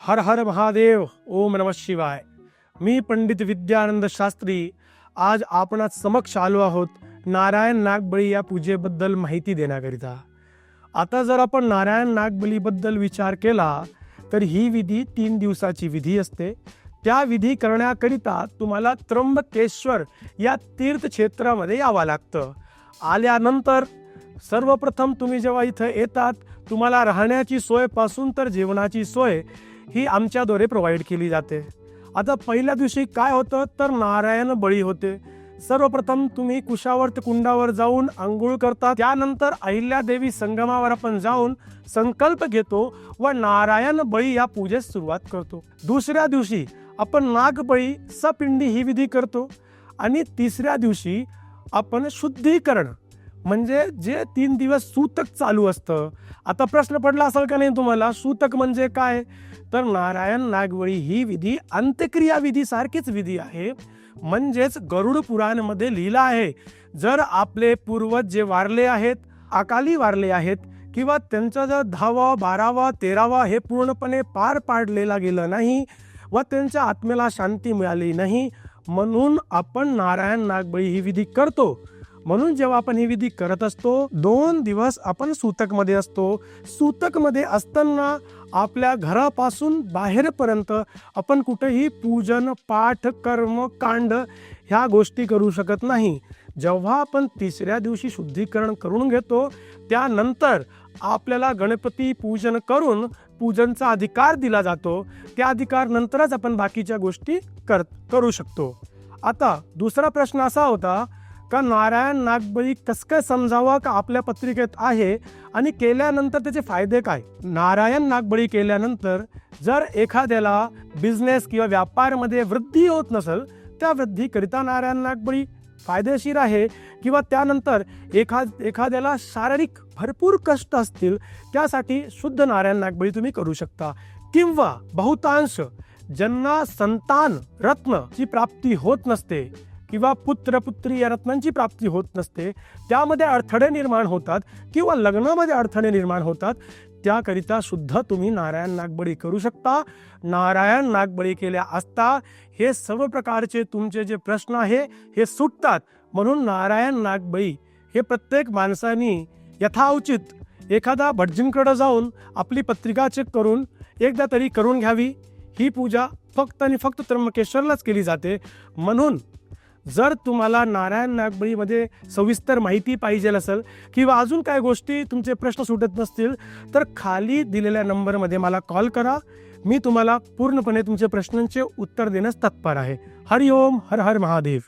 हर हर महादेव. ओम नमः शिवाय. मी पंडित विद्यानंद शास्त्री आज आपणास समक्ष आलो आहोत नारायण नागबळी या पूजेबद्दल माहिती देण्याकरिता. आता जर आपण नारायण नागबळीबद्दल विचार केला तर ही विधी 3 दिवसाची विधी असते. त्या विधी करण्याकरिता तुम्हाला त्र्यंबकेश्वर या तीर्थक्षेत्रामध्ये यावं लागतं. आल्यानंतर सर्वप्रथम तुम्ही जेव्हा इथं येतात तुम्हाला राहण्याची सोय पासून तर जेवणाची सोय ही आमच्याद्वारे प्रोव्हाइड केली जाते. आता पहिल्या दिवशी काय होतं तर नारायण बळी होते. सर्वप्रथम तुम्ही कुशावर्त कुंडावर जाऊन आंघोळ करता. त्यानंतर अहिल्यादेवी संगमावर आपण जाऊन संकल्प घेतो व नारायण बळी या पूजेस सुरुवात करतो. दुसऱ्या दिवशी आपण नागबळी सपिंडी ही विधी करतो आणि तिसऱ्या दिवशी आपण शुद्धीकरण म्हणजे जे 3 दिवस सूतक चालू असतं. आता प्रश्न पडला असेल का नाही तुम्हाला, सूतक म्हणजे काय? तर नारायण नागबळी ही विधी अंत्यक्रिया विधी सारखीच विधी आहे. म्हणजेच गरुड पुराणमध्ये लिहिलं आहे, जर आपले पूर्वज जे वारले आहेत, अकाली वारले आहेत किंवा त्यांचा जर 10वा 12वा 13वा हे पूर्णपणे पार पाडलेला गेलं नाही व त्यांच्या आत्मेला शांती मिळाली नाही, म्हणून आपण नारायण नागबळी ही विधी करतो. म्हणून जेव्हा आपण ही विधी करत असतो 2 दिवस आपण सूतकमध्ये असतो. सूतकमध्ये असताना आपल्या घरापासून बाहेरपर्यंत आपण कुठेही पूजन पाठ कर्म कांड ह्या गोष्टी करू शकत नाही. जेव्हा आपण तिसऱ्या दिवशी शुद्धीकरण करून घेतो त्यानंतर आपल्याला गणपती पूजन करून पूजनचा अधिकार दिला जातो. त्या अधिकार नंतरच आपण बाकीच्या गोष्टी करू शकतो. आता दुसरा प्रश्न असा होता का नारायण नागबळी कसं काय समजावं का आपल्या पत्रिकेत आहे आणि केल्यानंतर त्याचे फायदे काय? नारायण नागबळी केल्यानंतर जर एखाद्याला बिझनेस किंवा व्यापारमध्ये वृद्धी होत नसेल त्या वृद्धीकरिता नारायण नागबळी फायदेशीर आहे. किंवा त्यानंतर एखाद्याला शारीरिक भरपूर कष्ट असतील त्यासाठी शुद्ध नारायण नागबळी तुम्ही करू शकता. किंवा बहुतांश ज्यांना संतान रत्नची प्राप्ती होत नसते किंवा पुत्र पुत्री या रत्नांची प्राप्ती होत नसते, त्यामध्ये अडथळे निर्माण होतात किंवा लग्नामध्ये अडथळे निर्माण होतात, त्याकरिता सुद्धा तुम्ही नारायण नागबळी करू शकता. नारायण नागबळी केल्या असता हे सर्व प्रकारचे तुमचे जे प्रश्न आहे हे सुटतात. म्हणून नारायण नागबळी हे प्रत्येक माणसाने यथाउचित एखादा भटजींकडे जाऊन आपली पत्रिका चेक करून एकदा तरी करून घ्यावी. ही पूजा फक्त आणि फक्त त्र्यंबकेश्वरलाच केली जाते. म्हणून जर तुम्हाला नारायण नागबळीमध्ये सविस्तर माहिती पाहिजे असेल किंवा अजून काय गोष्टी तुमचे प्रश्न सुटत नसतील तर खाली दिलेल्या नंबरमध्ये मला कॉल करा. मी तुम्हाला पूर्णपणे तुमच्या प्रश्नांचे उत्तर देण्यास तत्पर आहे. हरिओम. हर हर महादेव.